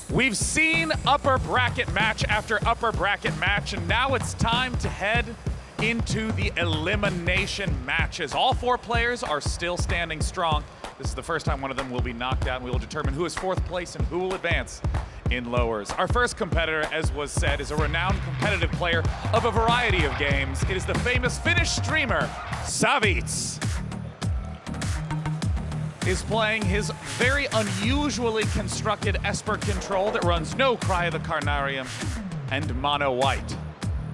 We've seen upper bracket match after upper bracket match, and now it's time to head into the elimination matches. All four players are still standing strong. This is the first time one of them will be knocked out, and we will determine who is fourth place and who will advance in lowers. Our first competitor, as was said, is a renowned competitive player of a variety of games. It is the famous Finnish streamer, Savjz. Is playing his very unusually constructed Esper control that runs no Cry of the Carnarium and mono white.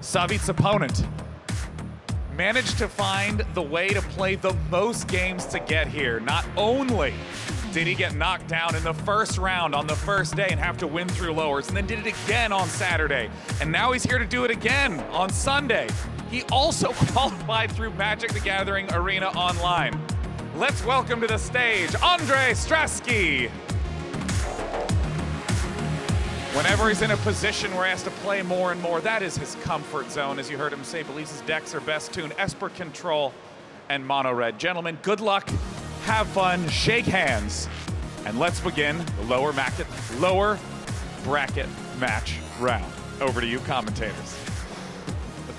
Savjz's opponent managed to find the way to play the most games to get here. Not only did he get knocked down in the first round on the first day and have to win through lowers, and then did it again on Saturday, and now he's here to do it again on Sunday. He also qualified through Magic the Gathering Arena Online. Let's welcome to the stage, Andre Strasky. Whenever he's in a position where he has to play more and more, that is his comfort zone. As you heard him say, believes his decks are best tuned, Esper Control and Mono Red. Gentlemen, good luck, have fun, shake hands, and let's begin the lower bracket match round. Over to you, commentators.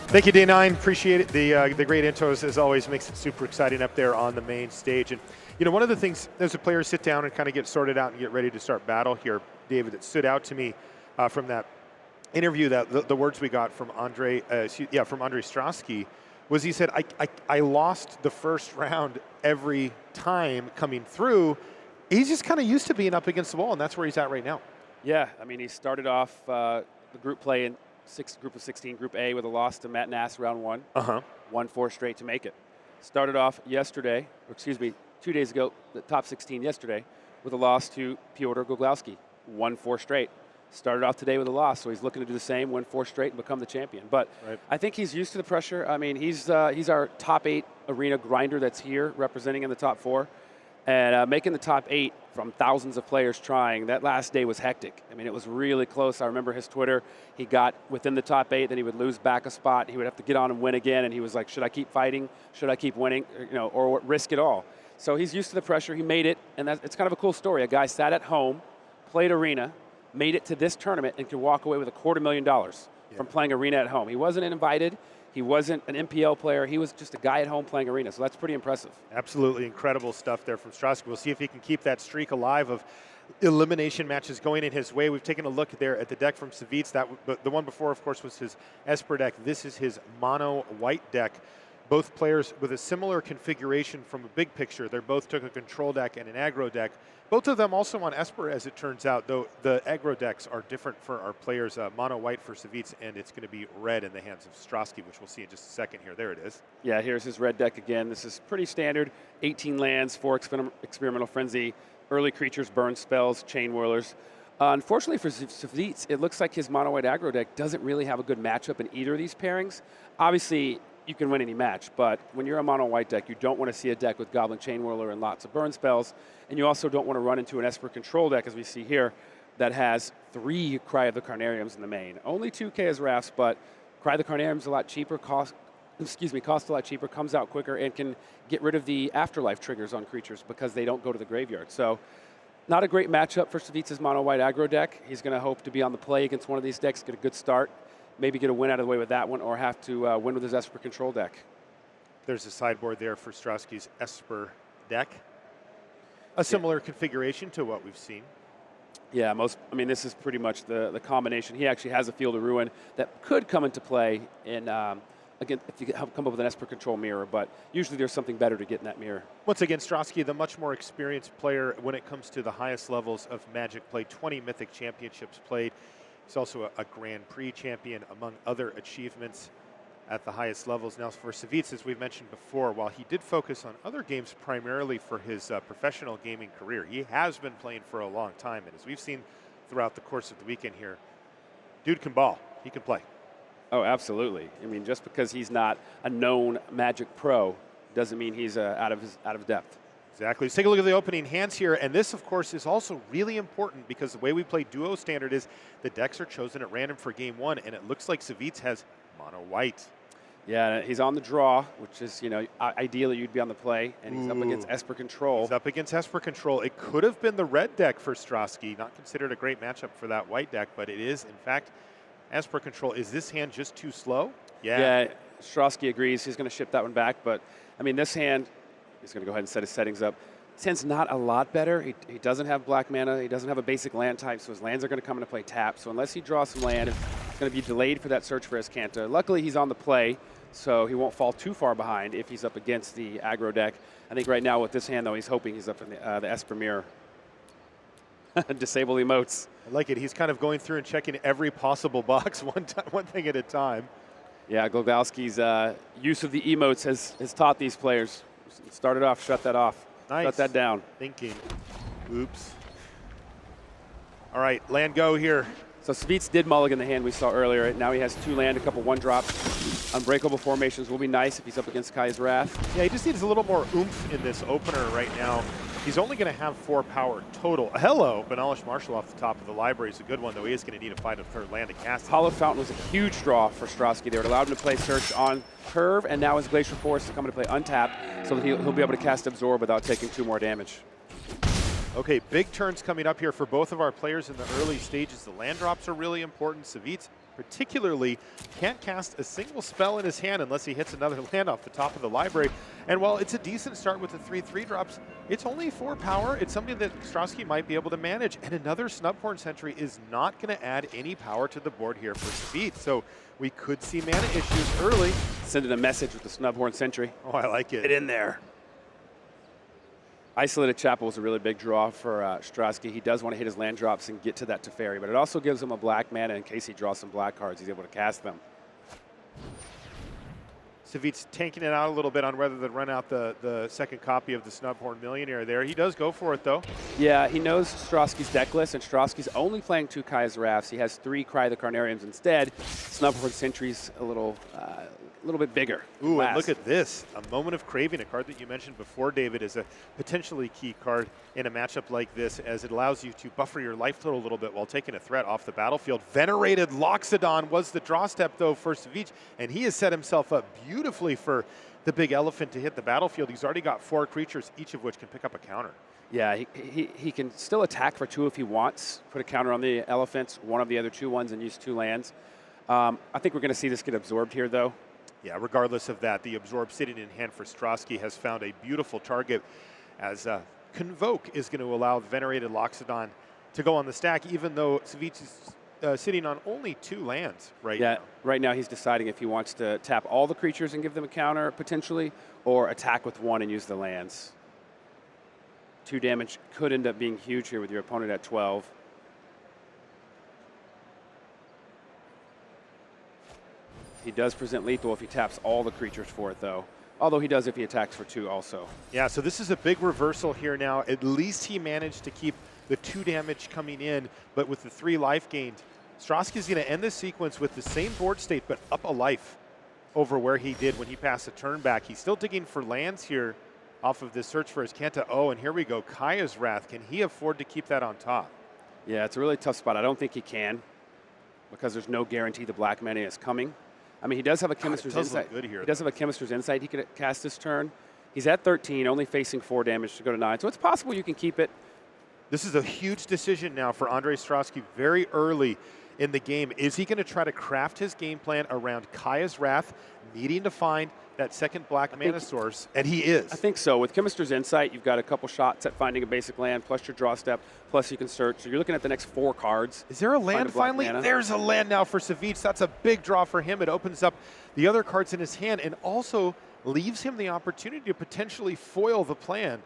Thank you, D9. Appreciate it. The great intros, as always, makes it super exciting up there on the main stage. And, you know, one of the things, as the players sit down and kind of get sorted out and get ready to start battle here, David, that stood out to me from that interview, that the words we got from Andre Strasky, was he said, I lost the first round every time coming through. He's just kind of used to being up against the wall, and that's where he's at right now. Yeah, I mean, he started off the group play in group of 16, Group A, with a loss to Matt Nass round one. Won 4 straight to make it. Started off yesterday, or excuse me, 2 days ago, the top 16 yesterday, with a loss to Piotr Goglowski. Won 4 straight. Started off today with a loss, so he's looking to do the same, win 4 straight, and become the champion. But right. I think he's used to the pressure. I mean, he's our top 8 arena grinder that's here, representing in the top 4. And making the top 8 from thousands of players trying, that last day was hectic. I mean, it was really close. I remember his Twitter. He got within the top 8, then he would lose back a spot. He would have to get on and win again, and he was like, should I keep fighting? Should I keep winning? Or risk it all? So he's used to the pressure. He made it, and it's kind of a cool story. A guy sat at home, played arena, made it to this tournament, and could walk away with $250,000 from playing arena at home. He wasn't invited. He wasn't an MPL player. He was just a guy at home playing arena, so that's pretty impressive. Absolutely incredible stuff there from Strasky. We'll see if he can keep that streak alive of elimination matches going in his way. We've taken a look there at the deck from Savjz. The one before, of course, was his Esper deck. This is his mono white deck. Both players with a similar configuration from a big picture. They both took a control deck and an aggro deck. Both of them also on Esper, as it turns out, though the aggro decks are different for our players. Mono white for Savjz, and it's going to be red in the hands of Strasky, which we'll see in just a second here. There it is. Yeah, here's his red deck again. This is pretty standard. 18 lands, 4 experimental frenzy, early creatures, burn spells, chain whirlers. Unfortunately for Savjz, it looks like his mono white aggro deck doesn't really have a good matchup in either of these pairings. Obviously, you can win any match, but when you're a mono white deck, you don't want to see a deck with Goblin Chain Whirler and lots of burn spells, and you also don't want to run into an Esper control deck, as we see here, that has 3 Cry of the Carnariums in the main. Only 2 Chaos Rafts, but Cry of the Carnarium's a lot cheaper, cost a lot cheaper, comes out quicker, and can get rid of the afterlife triggers on creatures because they don't go to the graveyard. So not a great matchup for Savjz's mono white aggro deck. He's going to hope to be on the play against one of these decks, get a good start, maybe get a win out of the way with that one, or have to win with his Esper control deck. There's a sideboard there for Strasky's Esper deck. A similar configuration to what we've seen. Yeah, this is pretty much the combination. He actually has a Field of Ruin that could come into play in, again, if you come up with an Esper control mirror, but usually there's something better to get in that mirror. Once again, Strasky, the much more experienced player when it comes to the highest levels of Magic play, 20 Mythic championships played. He's also a Grand Prix champion, among other achievements at the highest levels. Now, for Savjz, as we've mentioned before, while he did focus on other games primarily for his professional gaming career, he has been playing for a long time. And as we've seen throughout the course of the weekend here, dude can ball. He can play. Oh, absolutely. I mean, just because he's not a known Magic pro doesn't mean he's out of depth. Exactly. Let's take a look at the opening hands here, and this, of course, is also really important because the way we play Duo Standard is the decks are chosen at random for game 1, and it looks like Savjz has mono white. Yeah, he's on the draw, which is, ideally you'd be on the play, and he's up against Esper Control. He's up against Esper Control. It could have been the red deck for Strosky, not considered a great matchup for that white deck, but it is, in fact, Esper Control. Is this hand just too slow? Yeah, Strosky agrees. He's going to ship that one back, but, I mean, this hand, he's going to go ahead and set his settings up. This hand's not a lot better. He doesn't have black mana. He doesn't have a basic land type, so his lands are going to come into play tap. So unless he draws some land, it's going to be delayed for that search for Escanta. Luckily, he's on the play, so he won't fall too far behind if he's up against the aggro deck. I think right now with this hand, though, he's hoping he's up in the Esper Mirror. Disable emotes. I like it. He's kind of going through and checking every possible box one thing at a time. Yeah, Glogowski's use of the emotes has taught these players. Started off, shut that off. Nice. Shut that down. Thinking. Oops. All right, land go here. So Savjz did mulligan the hand we saw earlier. Now he has 2 land, a couple 1-drops. Unbreakable formations will be nice if he's up against Kaya's Wrath. Yeah, he just needs a little more oomph in this opener right now. He's only going to have 4 power total. Hello, Benalish Marshall off the top of the library is a good one, though he is going to need to find a 3rd land to cast it. Hollow Fountain was a huge draw for Strosky. They would allow him to play Search on curve, and now his Glacial Forest to come into play untapped, so that he'll be able to cast Absorb without taking 2 more damage. Okay, big turns coming up here for both of our players in the early stages. The land drops are really important. Savjz particularly can't cast a single spell in his hand unless he hits another land off the top of the library. And while it's a decent start with the 3/3 drops, it's only 4 power. It's something that Strosky might be able to manage. And another Snubhorn Sentry is not going to add any power to the board here for Savjz. So we could see mana issues early. Sending a message with the Snubhorn Sentry. Oh, I like it. Get in there. Isolated Chapel was a really big draw for Strosky. He does want to hit his land drops and get to that Teferi, but it also gives him a black mana in case he draws some black cards. He's able to cast them. Savjz tanking it out a little bit on whether to run out the second copy of the Snubhorn Millionaire there. He does go for it, though. Yeah, he knows Strosky's deck list, and Strosky's only playing 2 Kaya's Wraths. He has 3 Cry the Carnariums instead. Snubhorn Sentry's a little bit bigger. Ooh, and look at this. A Moment of Craving, a card that you mentioned before, David, is a potentially key card in a matchup like this, as it allows you to buffer your life total a little bit while taking a threat off the battlefield. Venerated Loxodon was the draw step, though, for Savjz, and he has set himself up beautifully for the big elephant to hit the battlefield. He's already got 4 creatures, each of which can pick up a counter. Yeah, he can still attack for 2 if he wants, put a counter on the elephants, one of the other 2 ones, and use 2 lands. I think we're going to see this get absorbed here, though. Yeah, regardless of that, the Absorb sitting in hand for Strosky has found a beautiful target, as Convoke is going to allow Venerated Loxodon to go on the stack, even though Savjz is sitting on only 2 lands right now. Right now he's deciding if he wants to tap all the creatures and give them a counter, potentially, or attack with 1 and use the lands. 2 damage could end up being huge here with your opponent at 12. He does present lethal if he taps all the creatures for it, though. Although he does if he attacks for 2 also. Yeah, so this is a big reversal here now. At least he managed to keep the 2 damage coming in, but with the 3 life gained, Strosky's going to end this sequence with the same board state, but up a life over where he did when he passed a turn back. He's still digging for lands here off of this search for his Kanta. Oh, and here we go. Kaya's Wrath. Can he afford to keep that on top? Yeah, it's a really tough spot. I don't think he can, because there's no guarantee the black mana is coming. I mean, he does have a Chemister's Insight. He does have a Chemister's Insight. He could cast this turn. He's at 13, only facing 4 damage to go to 9. So it's possible you can keep it. This is a huge decision now for Andrei Strosky very early in the game. Is he going to try to craft his game plan around Kaya's Wrath, needing to find that second black mana source? And he is. I think so. With Chemister's Insight, you've got a couple shots at finding a basic land, plus your draw step, plus you can search. So you're looking at the next 4 cards. Is there a land finally? Mana. There's a land now for Savjz. That's a big draw for him. It opens up the other cards in his hand and also leaves him the opportunity to potentially foil the plan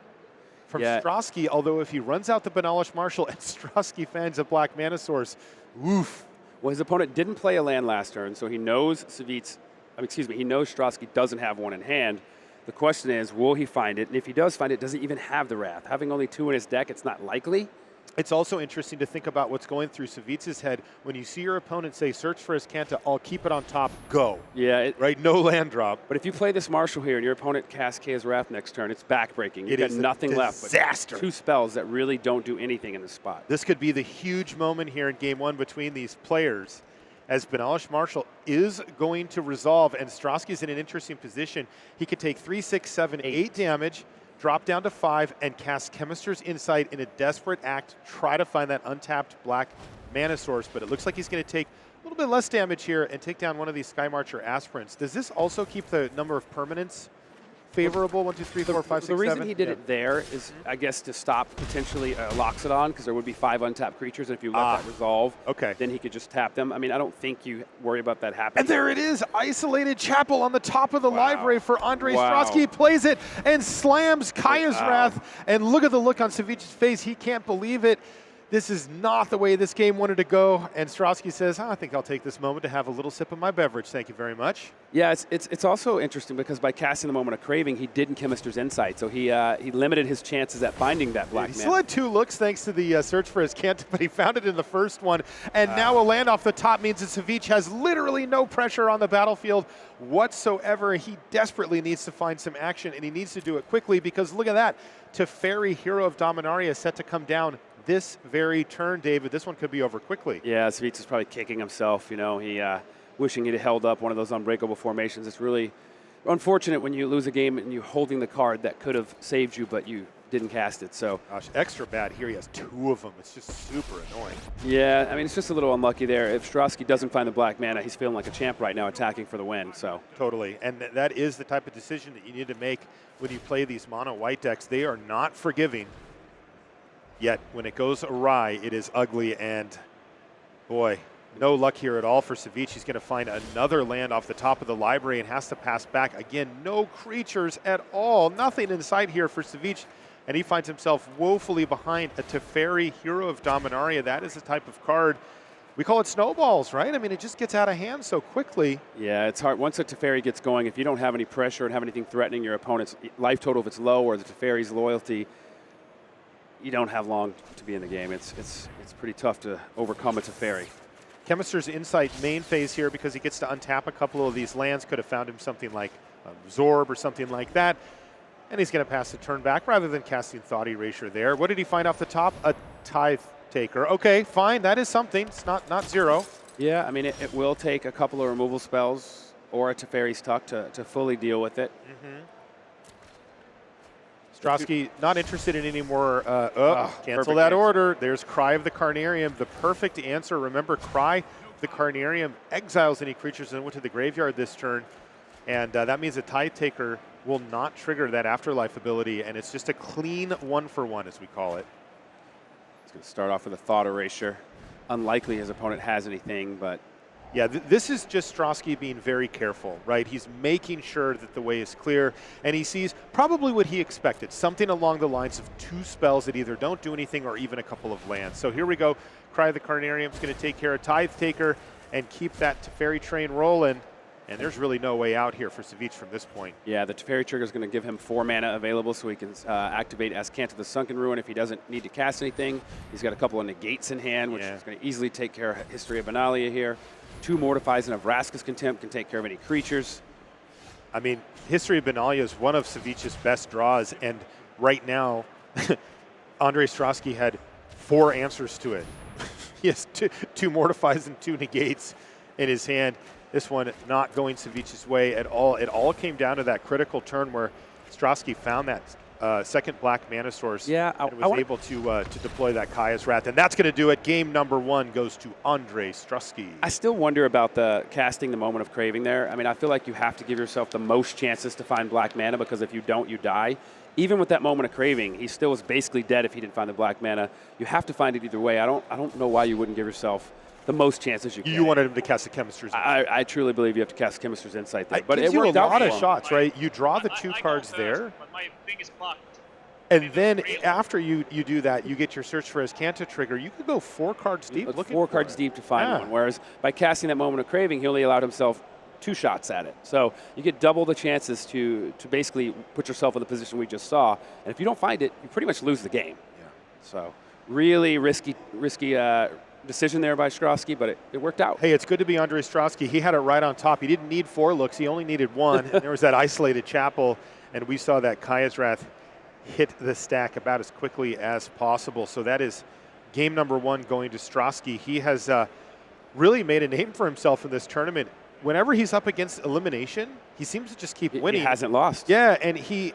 from Strosky. Although if he runs out the Benalish Marshall and Strosky finds a black mana source, woof. Well, his opponent didn't play a land last turn, so he knows he knows Strosky doesn't have one in hand. The question is, will he find it? And if he does find it, does he even have the Wrath? Having only 2 in his deck, it's not likely. It's also interesting to think about what's going through Savjz's head when you see your opponent say, search for his Kanta, I'll keep it on top, go. Yeah. Right, no land drop. But if you play this Marshall here and your opponent casts Kaya's Wrath next turn, it's backbreaking. You've got nothing left but 2 spells that really don't do anything in this spot. This could be the huge moment here in game 1 between these players, as Benalish Marshall is going to resolve, and Strosky's in an interesting position. He could take 3, 6, 7, 8 damage, drop down to 5, and cast Chemister's Insight in a desperate act, try to find that untapped black mana source, but it looks like he's going to take a little bit less damage here and take down one of these Sky Marcher aspirants. Does this also keep the number of permanents favorable? 1, 2, 3, 4, 5, 6, 7. The reason he did it there is, I guess, to stop potentially Loxodon, because there would be 5 untapped creatures, and if you let that resolve, then he could just tap them. I mean, I don't think you worry about that happening. And there it is, Isolated Chapel on the top of the library for Andre Strosky. Plays it and slams Kaya's Wrath, and look at the look on Savjz's face. He can't believe it. This is not the way this game wanted to go, and Strosky says, I think I'll take this moment to have a little sip of my beverage. Thank you very much. Yeah, it's also interesting because by casting the Moment of Craving, he didn't Chemister's Insight, so he limited his chances at finding that black mana. He still had 2 looks thanks to the search for his Kent, but he found it in the first one, and now a land off the top means that Savjz has literally no pressure on the battlefield whatsoever. He desperately needs to find some action, and he needs to do it quickly because look at that. Teferi, Hero of Dominaria, set to come down this very turn, David. This one could be over quickly. Yeah, Savjz is probably kicking himself. You know, he wishing he'd held up one of those unbreakable formations. It's really unfortunate when you lose a game and you're holding the card that could have saved you, but you didn't cast it. So, gosh, extra bad here. He has 2 of them. It's just super annoying. Yeah, I mean, it's just a little unlucky there. If Strosky doesn't find the black mana, he's feeling like a champ right now, attacking for the win. So totally, and that is the type of decision that you need to make when you play these mono white decks. They are not forgiving. Yet, when it goes awry, it is ugly, and boy, no luck here at all for Savjz. He's going to find another land off the top of the library and has to pass back. Again, no creatures at all, nothing in sight here for Savjz, and he finds himself woefully behind a Teferi, Hero of Dominaria. That is the type of card, we call it snowballs, right? I mean, it just gets out of hand so quickly. Yeah, it's hard. Once a Teferi gets going, if you don't have any pressure and have anything threatening your opponent's life total if it's low or the Teferi's loyalty, you don't have long to be in the game. It's pretty tough to overcome a Teferi. Chemister's Insight main phase here because he gets to untap a couple of these lands. Could have found him something like Zorb or something like that. And he's going to pass the turn back rather than casting Thought Erasure there. What did he find off the top? A Tithe Taker. Okay, fine. That is something. It's not 0. Yeah, I mean, it will take a couple of removal spells or a Teferi's Tuck to fully deal with it. Strosky not interested in any more. Cancel that order. There's Cry of the Carnarium, the perfect answer. Remember, Cry of the Carnarium exiles any creatures that went to the graveyard this turn, and that means a Tithe Taker will not trigger that Afterlife ability, and it's just a clean 1-for-1, as we call it. He's going to start off with a Thought Erasure. Unlikely his opponent has anything, but yeah, this is just Strosky being very careful, right? He's making sure that the way is clear, and he sees probably what he expected, something along the lines of 2 spells that either don't do anything or even a couple of lands. So here we go. Cry of the Carnarium is going to take care of Tithe Taker and keep that Teferi train rolling, and there's really no way out here for Savjz from this point. Yeah, the Teferi trigger is going to give him 4 mana available so he can activate Azcanta the Sunken Ruin if he doesn't need to cast anything. He's got a couple of negates in hand, which is going to easily take care of History of Benalia here. 2 Mortifies and a Vraska's Contempt can take care of any creatures. I mean, History of Benalia is one of Savjz's best draws, and right now, Andre Strosky had 4 answers to it. He has two Mortifies and 2 negates in his hand. This one not going Savjz's way at all. It all came down to that critical turn where Strosky found that second black mana source and was able to deploy that Kaya's Wrath. And that's going to do it. Game number 1 goes to Andre Strosky. I still wonder about the casting the Moment of Craving there. I mean, I feel like you have to give yourself the most chances to find black mana because if you don't, you die. Even with that Moment of Craving, he still was basically dead if he didn't find the black mana. You have to find it either way. I don't know why you wouldn't give yourself the most chances you can. You wanted him to cast the Chemister's Insight. I truly believe you have to cast Chemister's Insight there. But it worked out a lot of shots, right? You draw the 2 cards there. And then after you do that, you get your Search for Azcanta trigger. You could go 4 cards deep. 4 cards deep to find one. Whereas by casting that Moment of Craving, he only allowed himself 2 shots at it. So you get double the chances to basically put yourself in the position we just saw. And if you don't find it, you pretty much lose the game. Yeah. So really risky decision there by Strosky, but it worked out. Hey, it's good to be Andre Strosky. He had it right on top. He didn't need 4 looks. He only needed 1. And there was that Isolated Chapel, and we saw that Kaya's Wrath hit the stack about as quickly as possible. So that is game number 1 going to Strosky. He has really made a name for himself in this tournament. Whenever he's up against elimination, he seems to just keep winning. He hasn't lost. Yeah, and he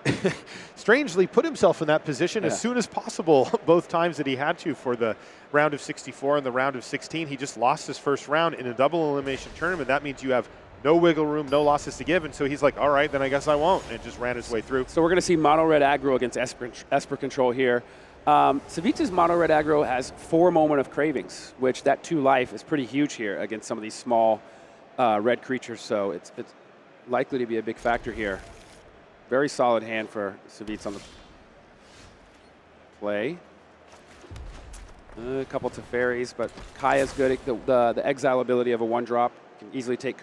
strangely put himself in that position as soon as possible both times that he had to for the round of 64 and the round of 16. He just lost his first round in a double elimination tournament. That means you have no wiggle room, no losses to give, and so he's like, all right, then I guess I won't, and just ran his way through. So we're going to see mono red aggro against Esper control here. Savjz's mono red aggro has 4 moment of cravings, which that 2 life is pretty huge here against some of these small red creatures, so it's likely to be a big factor here. Very solid hand for Savjz on the play. A couple Teferis, but Kaya's good. The exile ability of a 1-drop can easily take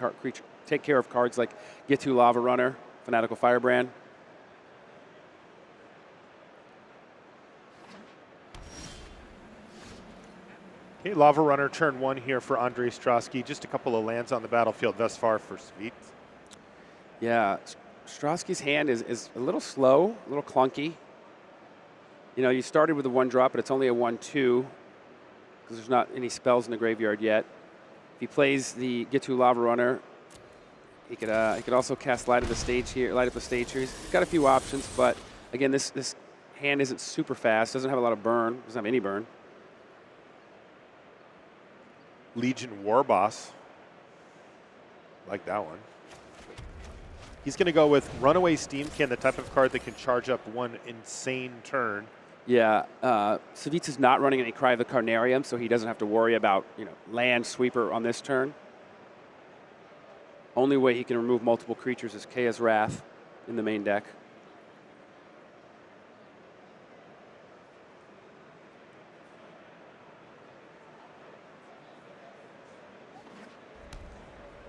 care of cards like Get To Lava Runner, Fanatical Firebrand. Okay, Lava Runner turn 1 here for Andrei Strosky. Just a couple of lands on the battlefield thus far for Savjz. Yeah, Strosky's hand is a little slow, a little clunky. You know, you started with a 1-drop, but it's only a 1/2 because there's not any spells in the graveyard yet. If he plays the Get To Lava Runner, he could also cast Light Up the Stage here. He's got a few options, but again, this hand isn't super fast. Doesn't have a lot of burn. Doesn't have any burn. Legion Warboss. Like that one. He's going to go with Runaway Steamkin, the type of card that can charge up one insane turn. Yeah, Savjz is not running any Cry of the Carnarium, so he doesn't have to worry about land sweeper on this turn. Only way he can remove multiple creatures is Kaya's Wrath in the main deck.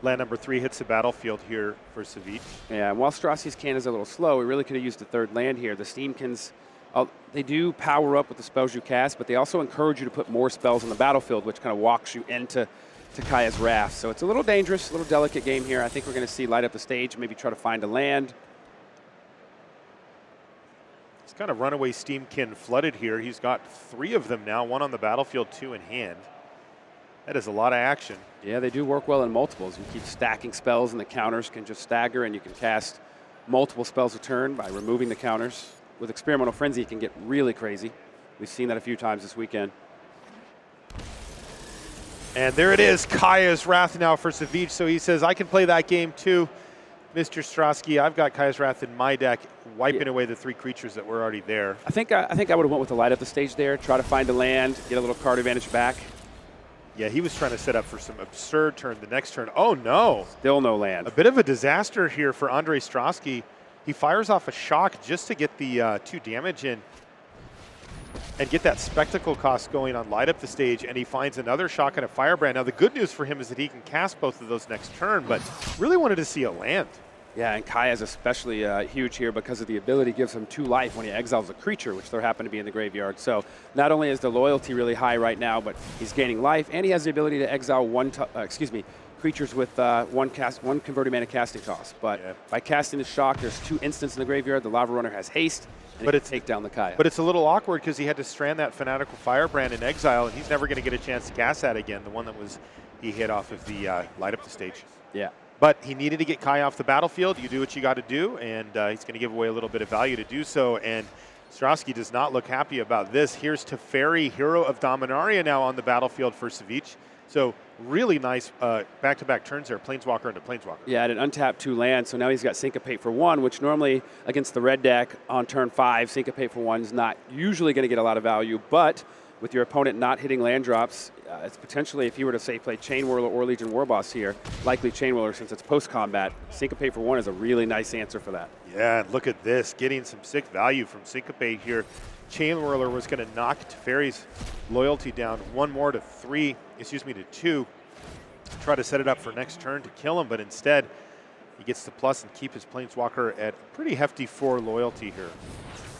Land number 3 hits the battlefield here for Savjz. Yeah, and while Strosky's can is a little slow, we really could have used the 3rd land here. The Steamkins, they do power up with the spells you cast, but they also encourage you to put more spells on the battlefield, which kind of walks you into Kaya's Wrath. So it's a little dangerous, a little delicate game here. I think we're going to see Light Up the Stage, maybe try to find a land. He's got a Runaway Steamkin flooded here. He's got 3 of them now, 1 on the battlefield, 2 in hand. That is a lot of action. Yeah, they do work well in multiples. You keep stacking spells and the counters can just stagger, and you can cast multiple spells a turn by removing the counters. With Experimental Frenzy, it can get really crazy. We've seen that a few times this weekend. And there it is, Kaya's Wrath now for Savjz. So he says, I can play that game too, Mr. Strosky. I've got Kaya's Wrath in my deck, wiping away the 3 creatures that were already there. I think I would have went with the Light Up the Stage there, try to find a land, get a little card advantage back. Yeah, he was trying to set up for some absurd turn the next turn. Oh, no. Still no land. A bit of a disaster here for Andrei Strosky. He fires off a shock just to get the 2 damage in and get that spectacle cost going on Light Up the Stage, and he finds another shock and a Firebrand. Now, the good news for him is that he can cast both of those next turn, but really wanted to see a land. Yeah, and Kaya's especially huge here because of the ability gives him 2 life when he exiles a creature, which there happen to be in the graveyard. So not only is the loyalty really high right now, but he's gaining life, and he has the ability to exile creatures with one converted mana casting cost. But by casting the shock, there's 2 instants in the graveyard. The Lava Runner has haste, and it can take down the Kaya. But it's a little awkward because he had to strand that Fanatical Firebrand in exile, and he's never going to get a chance to cast that again, the one that he hit off of the Light Up the Stage. Yeah. But he needed to get Kaya off the battlefield. You do what you got to do, and he's going to give away a little bit of value to do so. And Strosky does not look happy about this. Here's Teferi, Hero of Dominaria, now on the battlefield for Savjz. So really nice back-to-back turns there, Planeswalker into Planeswalker. Yeah, and an untapped 2 lands, so now he's got Syncopate for 1, which normally against the red deck on turn 5, Syncopate for 1 is not usually going to get a lot of value, but with your opponent not hitting land drops, it's potentially, if you were to say play Chain Whirler or Legion Warboss here, likely Chain Whirler since it's post-combat, Syncopate for 1 is a really nice answer for that. Yeah, and look at this, getting some sick value from Syncopate here. Chain Whirler was going to knock Teferi's loyalty down 1 more to 2. Try to set it up for next turn to kill him, but instead he gets the plus and keep his Planeswalker at a pretty hefty 4 loyalty here.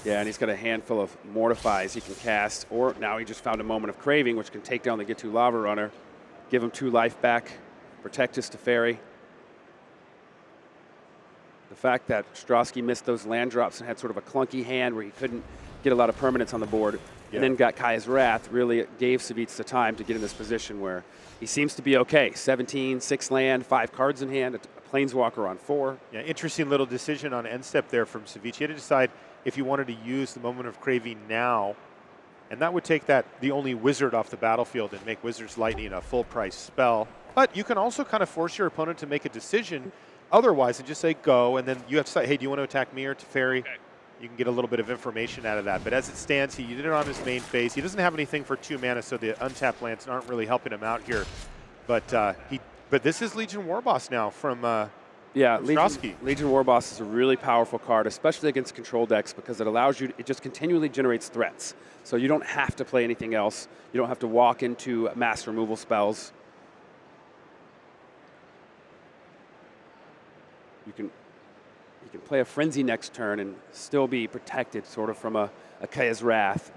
Yeah, and he's got a handful of Mortifies he can cast, or now he just found a Moment of Craving, which can take down the Get To Lava Runner, give him 2 life back, protect his Teferi. The fact that Strosky missed those land drops and had sort of a clunky hand where he couldn't get a lot of permanents on the board And then got Kaya's Wrath, really gave Savjz the time to get in this position where he seems to be okay. 17, 6 land, 5 cards in hand, a Planeswalker on 4. Yeah, interesting little decision on end step there from Savjz. He had to decide if he wanted to use the Moment of Craving now, and that would take the only wizard off the battlefield and make Wizard's Lightning a full price spell. But you can also kind of force your opponent to make a decision otherwise and just say go, and then you have to say, hey, do you want to attack me or Teferi? Okay. You can get a little bit of information out of that. But as it stands, he did it on his main phase. He doesn't have anything for 2 mana, so the untapped lands aren't really helping him out here. But this is Legion Warboss now from Legion Warboss is a really powerful card, especially against control decks, because it allows you, it just continually generates threats. So you don't have to play anything else. You don't have to walk into mass removal spells. You can play a Frenzy next turn and still be protected sort of from a Kaya's Wrath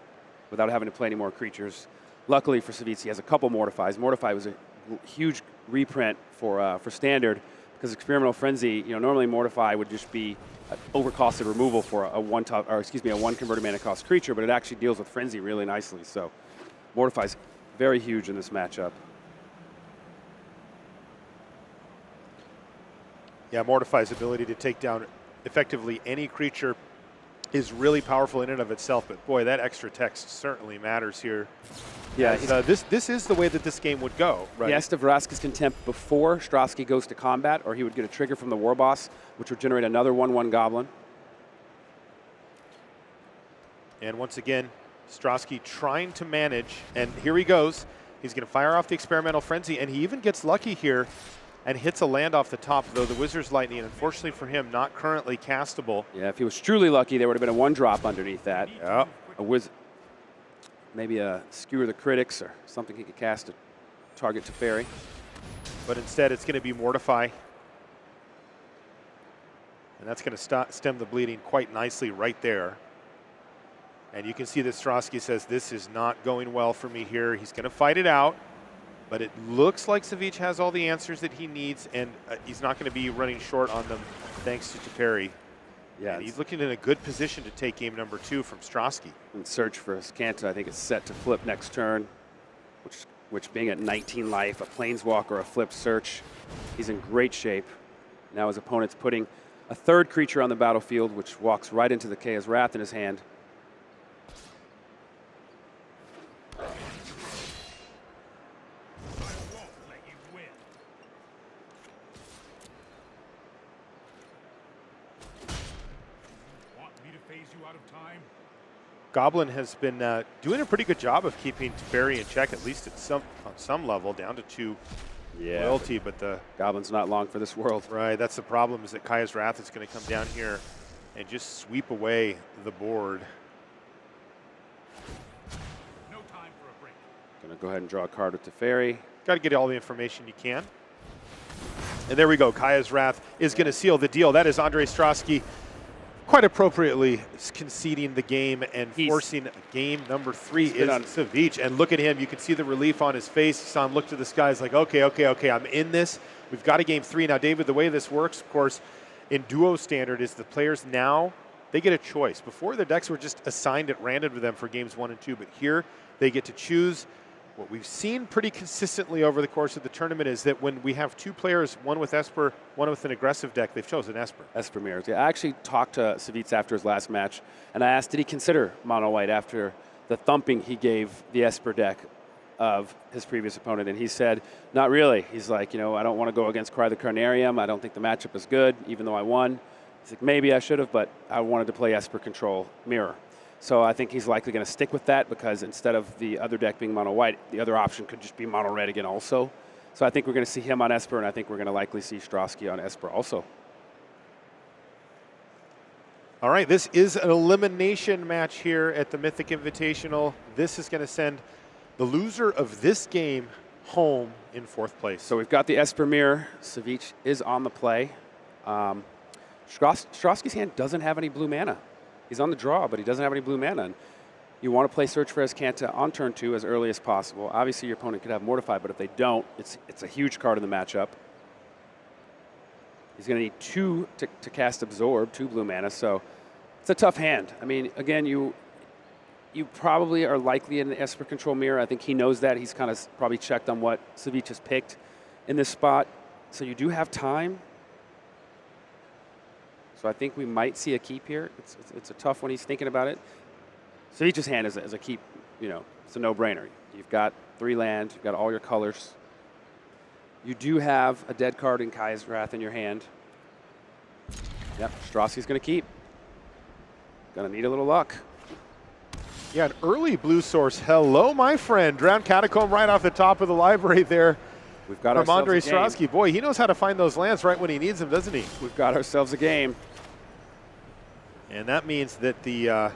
without having to play any more creatures. Luckily for Savjz, he has a couple Mortifies. Mortify was a huge reprint for Standard, because Experimental Frenzy, normally Mortify would just be an overcosted removal for a one converted mana cost creature, but it actually deals with Frenzy really nicely. So Mortify's very huge in this matchup. Yeah, Mortify's ability to take down effectively any creature is really powerful in and of itself, but boy, that extra text certainly matters here. Yeah, this is the way that this game would go, right? He has to Vraska's Contempt before Strasky goes to combat, or he would get a trigger from the Warboss, which would generate another 1/1 Goblin. And once again, Strasky trying to manage, and here he goes. He's going to fire off the Experimental Frenzy, and he even gets lucky here and hits a land off the top, though the Wizard's Lightning, unfortunately for him, not currently castable. Yeah, if he was truly lucky, there would have been a 1-drop underneath that. Yeah. Maybe a Skewer the Critics or something he could cast to target Teferi. But instead, it's going to be Mortify. And that's going to stem the bleeding quite nicely right there. And you can see that Strasky says, this is not going well for me here. He's going to fight it out. But it looks like Savjz has all the answers that he needs, and he's not going to be running short on them thanks to Teferi. Yeah, and he's looking in a good position to take game number 2 from Strasky. And search for Scanta, I think it's set to flip next turn, which being at 19 life, a Planeswalker, a flip search, he's in great shape. Now his opponent's putting a 3rd creature on the battlefield, which walks right into the Kaya's Wrath in his hand. Goblin has been doing a pretty good job of keeping Teferi in check, at least on some level, down to 2 loyalty. But the Goblin's not long for this world. Right, that's the problem, is that Kaya's Wrath is going to come down here and just sweep away the board. No time for a break. Going to go ahead and draw a card with Teferi. Got to get all the information you can. And there we go. Kaya's Wrath is going to seal the deal. That is Andre Strasky quite appropriately conceding the game and forcing game number 3 is Savjz. And look at him. You can see the relief on his face. You saw him look to the skies like, okay, I'm in this. We've got a game 3. Now, David, the way this works, of course, in Duo Standard is the players now, they get a choice. Before, their decks were just assigned at random to them for games 1 and 2, but here they get to choose. What we've seen pretty consistently over the course of the tournament is that when we have 2 players, one with Esper, one with an aggressive deck, they've chosen Esper. Esper mirrors. Yeah, I actually talked to Savjz after his last match, and I asked, did he consider mono white after the thumping he gave the Esper deck of his previous opponent? And he said, not really. He's like, I don't want to go against Cry the Carnarium. I don't think the matchup is good, even though I won. He's like, maybe I should have, but I wanted to play Esper control mirror. So I think he's likely going to stick with that, because instead of the other deck being mono white, the other option could just be mono red again also. So I think we're going to see him on Esper, and I think we're going to likely see Strasky on Esper also. All right, this is an elimination match here at the Mythic Invitational. This is going to send the loser of this game home in 4th place. So we've got the Esper mirror. Savjz is on the play. Strasky's hand doesn't have any blue mana. He's on the draw, but he doesn't have any blue mana. And you want to play Search for Azcanta on turn 2 as early as possible. Obviously, your opponent could have Mortify, but if they don't, it's a huge card in the matchup. He's going to need 2 to cast Absorb, 2 blue mana, so it's a tough hand. I mean, again, you you probably are likely in the Esper control mirror. I think he knows that. He's kind of probably checked on what Savjz has picked in this spot. So you do have time. So I think we might see a keep here. It's a tough one. He's thinking about it. Savjz's hand is a keep, you know, it's a no-brainer. You've got 3 land. You've got all your colors. You do have a dead card in Kaya's Wrath in your hand. Yep, Strasky's going to keep. Going to need a little luck. Yeah, an early blue source. Hello, my friend. Drowned Catacomb right off the top of the library there. We've got from ourselves Andre a game. Strasky. Boy, he knows how to find those lands right when he needs them, doesn't he? We've got ourselves a game. And that means that the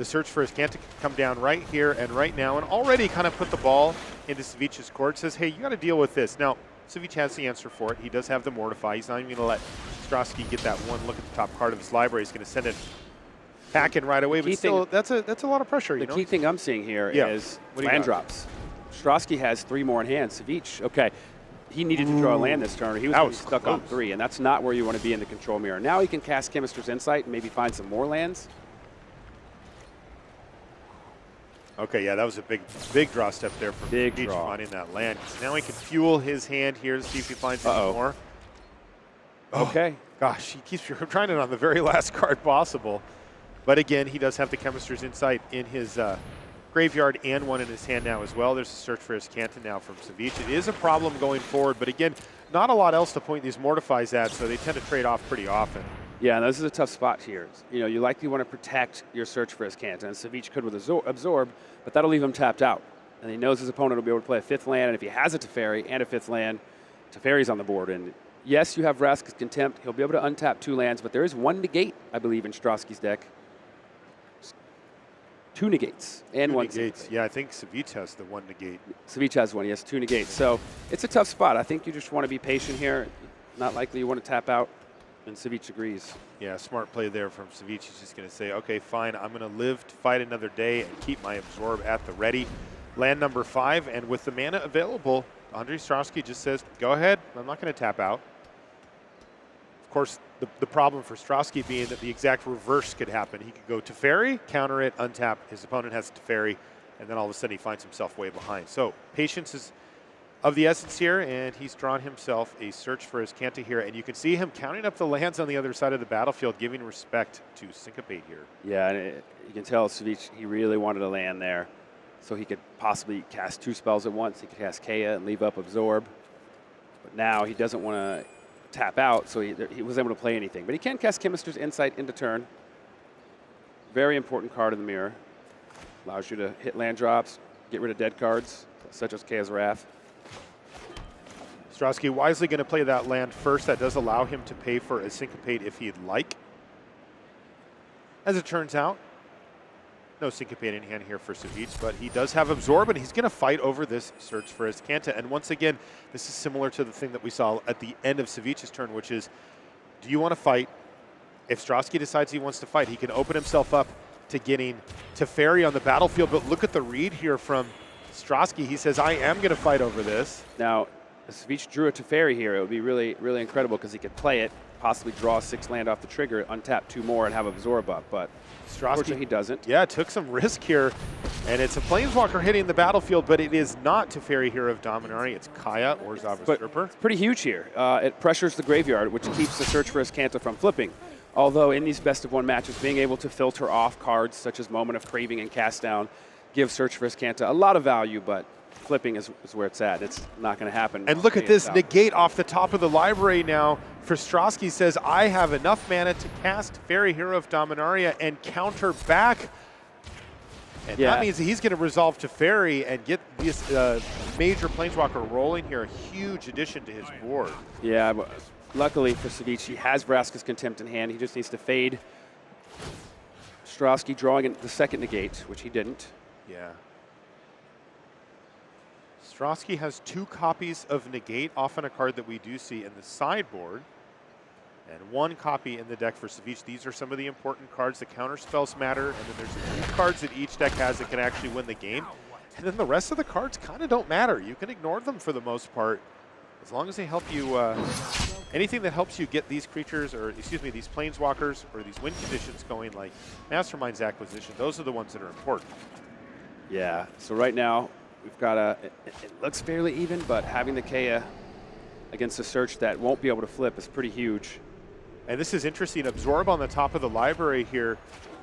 search for his Kanta can come down right here and right now and already kind of put the ball into Savjz's court. Says, hey, you got to deal with this. Now, Savjz has the answer for it. He does have the Mortify. He's not even going to let Strasky get that one look at the top card of his library. He's going to send it packing right away. But still, that's a lot of pressure. The key thing I'm seeing here is land drops. Strasky has 3 more in hand. Savjz, okay, he needed to draw a land this turn. He was stuck on 3, and that's not where you want to be in the control mirror. Now he can cast Chemister's Insight and maybe find some more lands. Okay, yeah, that was a big draw step there from Savjz finding that land. Now he can fuel his hand here to see if he finds any more. Okay. Gosh, he keeps trying it on the very last card possible. But again, he does have the Chemister's Insight in his graveyard and one in his hand now as well. There's a search for his Kanta now from Savjz. It is a problem going forward, but again, not a lot else to point these Mortifies at, so they tend to trade off pretty often. Yeah, and this is a tough spot here. You know, you likely want to protect your search for his Kanta, and Savjz could with Absorb, but that'll leave him tapped out. And he knows his opponent will be able to play a 5th land, and if he has a Teferi and a 5th land, Teferi's on the board. And yes, you have Vraska's Contempt. He'll be able to untap 2 lands, but there is 1 negate, I believe, in Strasky's deck. 2 negates and 1 negates. Yeah, I think Savjz has the 1 negate. Savjz has 1, yes, 2 negates. So it's a tough spot. I think you just want to be patient here. Not likely you want to tap out, and Savjz agrees. Yeah, smart play there from Savjz. He's just going to say, okay, fine, I'm going to live to fight another day and keep my Absorb at the ready. Land number 5, and with the mana available, Andre Strasky just says, go ahead, I'm not going to tap out. Of course, the problem for Strasky being that the exact reverse could happen. He could go Teferi, counter it, untap, his opponent has Teferi, and then all of a sudden he finds himself way behind. So patience is of the essence here, and he's drawn himself a search for his Kanta here, and you can see him counting up the lands on the other side of the battlefield, giving respect to Syncopate here. Yeah, and you can tell Savjz, he really wanted a land there, so he could possibly cast 2 spells at once. He could cast Kaya and leave up Absorb, but now he doesn't want to tap out, so he was able to play anything. But he can cast Chemister's Insight into turn. Very important card in the mirror. Allows you to hit land drops, get rid of dead cards, such as Kaya's Wrath. Strasky wisely going to play that land first. That does allow him to pay for a Syncopate if he'd like. As it turns out, no Syncopate in hand here for Savjz, but he does have Absorb, and he's going to fight over this search for his Kanta. And once again, this is similar to the thing that we saw at the end of Savjz's turn, which is, do you want to fight? If Strasky decides he wants to fight, he can open himself up to getting Teferi on the battlefield. But look at the read here from Strasky. He says, I am going to fight over this. Now, if Savjz drew a Teferi here, it would be really, really incredible because he could play it, possibly draw 6 land off the trigger, untap 2 more, and have Absorb up. But Strasky, he doesn't. Yeah, took some risk here, and it's a Planeswalker hitting the battlefield, but it is not Teferi here of Dominaria. It's Kaya or Usurper. It's pretty huge here. It pressures the graveyard, which keeps the search for his Kanta from flipping. Although in these best-of-1 matches, being able to filter off cards such as Moment of Craving and Cast Down gives search for his Kanta a lot of value, but flipping is where it's at. It's not going to happen. And look at this negate off the top of the library now. For Strasky says, I have enough mana to cast Fairy Hero of Dominaria and counter back. And that means that he's going to resolve to Fairy and get this major Planeswalker rolling here. A huge addition to his board. Yeah, but luckily for Savjz, he has Vraska's Contempt in hand. He just needs to fade Strasky, drawing in the second negate, which he didn't. Yeah. Strasky has 2 copies of Negate, often a card that we do see in the sideboard, and 1 copy in the deck for Savjz. These are some of the important cards. The counter spells matter, and then there's a few cards that each deck has that can actually win the game. And then the rest of the cards kind of don't matter. You can ignore them for the most part. As long as they help you, anything that helps you get these creatures, or excuse me, these planeswalkers or these win conditions going, like Mastermind's acquisition, those are the ones that are important. Yeah, so right now we've got it looks fairly even, but having the Kaya against a search that won't be able to flip is pretty huge. And this is interesting. Absorb on the top of the library here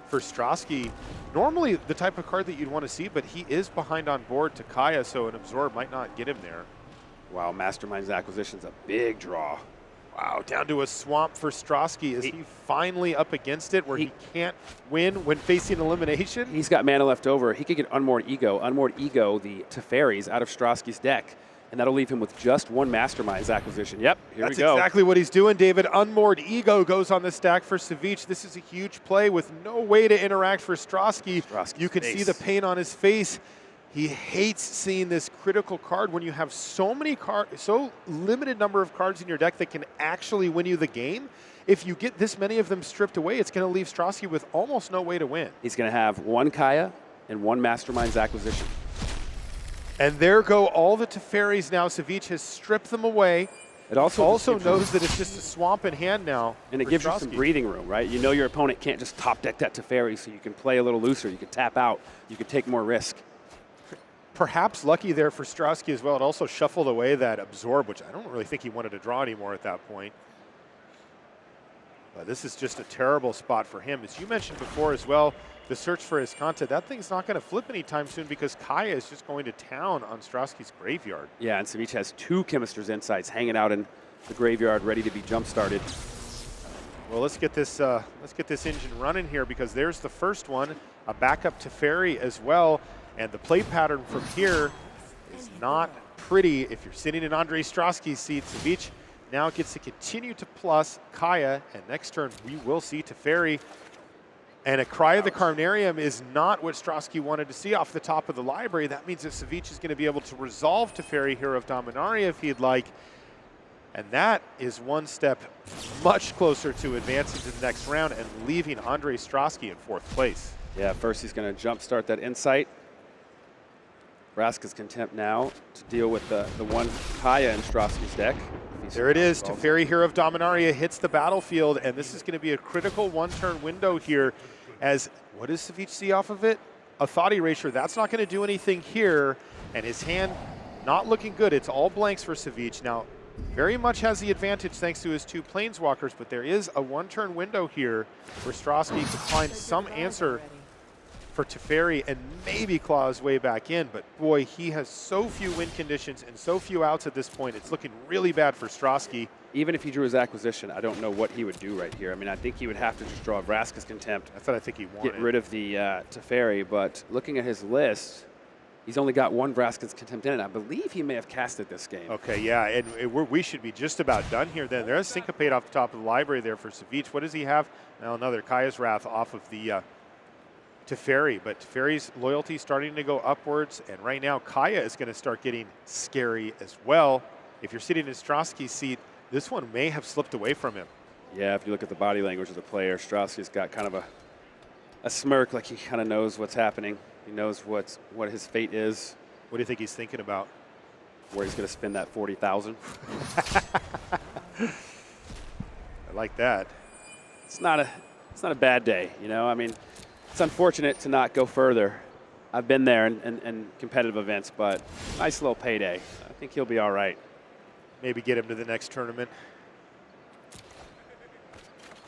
for Strosky. Normally the type of card that you'd want to see, but he is behind on board to Kaya, so an Absorb might not get him there. Wow, Mastermind's acquisition's a big draw. Wow, down to a swamp for Strosky. Is he finally up against it where he can't win when facing elimination? He's got mana left over. He could get Unmoored Ego the Teferis out of Strosky's deck, and that'll leave him with just one Mastermind's acquisition. Yep, here we go. That's exactly what he's doing, David. Unmoored Ego goes on the stack for Savjz. This is a huge play with no way to interact for Strosky. You can see the pain on his face. He hates seeing this critical card when you have so limited number of cards in your deck that can actually win you the game. If you get this many of them stripped away, it's going to leave Strosky with almost no way to win. He's going to have one Kaya and one Mastermind's acquisition. And there go all the Teferis now. Savjz has stripped them away. It also knows that it's just a swamp in hand now. And it gives you some breathing room, right? You know your opponent can't just top deck that Teferi, so you can play a little looser. You can tap out. You can take more risk. Perhaps lucky there for Strosky as well. It also shuffled away that Absorb, which I don't really think he wanted to draw anymore at that point. But this is just a terrible spot for him. As you mentioned before as well, the search for his content, that thing's not going to flip anytime soon because Kaya is just going to town on Strosky's graveyard. Yeah, and Savjz has two Chemister's Insights hanging out in the graveyard ready to be jump-started. Well, let's get this engine running here because there's the first one, a backup Teferi as well. And the play pattern from here is not pretty. If you're sitting in Andre Strosky's seat, Savjz now gets to continue to plus Kaya, and next turn we will see Teferi. And a Cry of the Carnarium is not what Strosky wanted to see off the top of the library. That means that Savjz is going to be able to resolve Teferi, Hero of Dominaria, if he'd like. And that is one step much closer to advancing to the next round and leaving Andre Strosky in 4th place. Yeah, first he's going to jumpstart that Insight. Vraska's Contempt now to deal with the one Kaya in Strosky's deck. There it is. Teferi, Hero of Dominaria hits the battlefield, and this is going to be a critical one-turn window here. As what does Savjz see off of it? A Thought Erasure. That's not going to do anything here, and his hand not looking good. It's all blanks for Savjz. Now, very much has the advantage thanks to his two Planeswalkers, but there is a one-turn window here where Strosky could find some answer for Teferi and maybe claw his way back in, but boy, he has so few win conditions and so few outs at this point. It's looking really bad for Strosky. Even if he drew his acquisition, I don't know what he would do right here. I mean, I think he would have to just draw Vraska's Contempt. That's what I think he wanted. Get rid of the Teferi, but looking at his list, he's only got one Vraska's Contempt in it. I believe he may have casted this game. Okay, yeah, and we should be just about done here then. There's Syncopate off the top of the library there for Savjz. What does he have? Now another Kaya's Wrath off of the Teferi, but Teferi's loyalty starting to go upwards, and right now Kaya is going to start getting scary as well. If you're sitting in Strosky's seat, this one may have slipped away from him. Yeah, if you look at the body language of the player, Strosky's got kind of a smirk, like he kind of knows what's happening. He knows what his fate is. What do you think he's thinking about? Where he's going to spend that 40,000. I like that. It's not a bad day, you know. I mean, it's unfortunate to not go further. I've been there in competitive events, but nice little payday. I think he'll be all right. Maybe get him to the next tournament.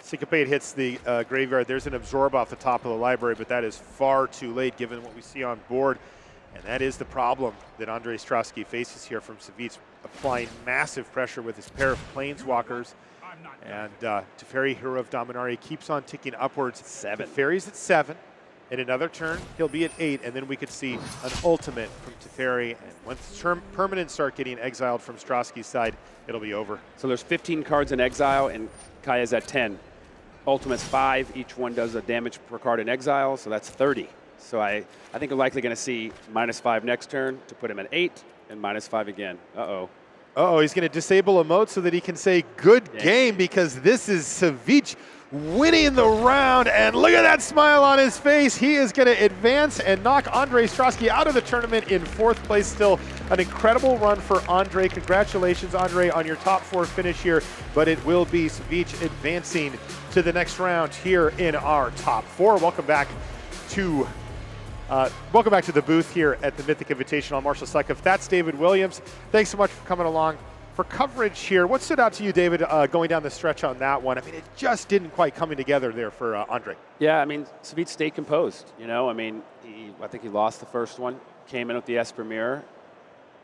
Syncopate hits the graveyard. There's an Absorb off the top of the library, but that is far too late given what we see on board. And that is the problem that Andre Strosky faces here from Savjz, applying massive pressure with his pair of Planeswalkers. And Teferi, Hero of Dominaria, keeps on ticking upwards. 7. Teferi's at 7. In another turn, he'll be at 8, and then we could see an ultimate from Teferi. And once permanents start getting exiled from Strosky's side, it'll be over. So there's 15 cards in exile, and Kaya's at 10. Ultimate's 5. Each one does a damage per card in exile, so that's 30. So I think we're likely going to see -5 next turn to put him at 8, and -5 again. Uh-oh. Uh-oh, he's going to disable emote so that he can say good game, because this is Savjz winning the round, and look at that smile on his face. He is going to advance and knock Andre Strosky out of the tournament in 4th place still. an incredible run for Andre. Congratulations, Andre, on your top 4 finish here, but it will be Savjz advancing to the next round here in our top 4. Welcome back to the booth here at the Mythic Invitational. I'm Marshall Sykov. That's David Williams. Thanks so much for coming along for coverage here. What stood out to you, David, going down the stretch on that one? I mean, it just didn't quite coming together there for Andre. Yeah, I mean, Savjz stayed composed. I mean, I think he lost the first one, came in with the Esper mirror.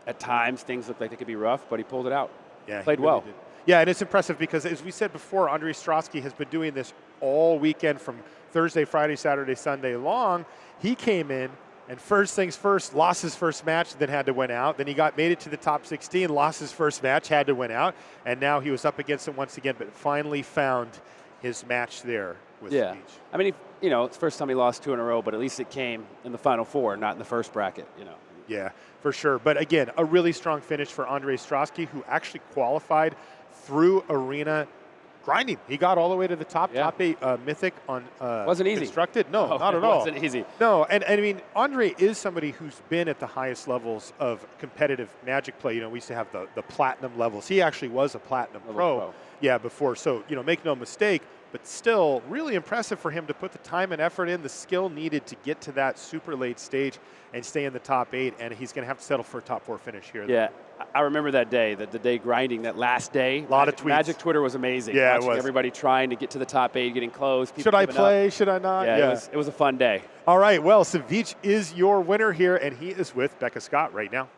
At times, things looked like they could be rough, but he pulled it out. Yeah, played really well. did. Yeah, and it's impressive because, as we said before, Andre Strosky has been doing this all weekend from Thursday, Friday, Saturday, Sunday long. He came in, and first things first, lost his first match, then had to win out. Then he made it to the top 16, lost his first match, had to win out. And now he was up against it once again, but finally found his match there with Savjz. I mean, it's the first time he lost 2 in a row, but at least it came in the Final Four, not in the first bracket, Yeah, for sure. But again, a really strong finish for Andre Strosky, who actually qualified through arena grinding. He got all the way to the top 8 Mythic on wasn't easy. Constructed. No, not at all. Wasn't easy. No, and I mean, Andre is somebody who's been at the highest levels of competitive Magic play. We used to have the platinum levels. He actually was a platinum pro. Yeah, before. So, make no mistake, but still really impressive for him to put the time and effort in, the skill needed to get to that super late stage and stay in the top 8, and he's going to have to settle for a top 4 finish here. Yeah, I remember that day, the day grinding, that last day. A lot of tweets. Magic Twitter was amazing. Yeah, Watching it was. Everybody trying to get to the top 8, getting close. Should I play? Should I not? Yeah, it was a fun day. All right, well, Savjz is your winner here, and he is with Becca Scott right now.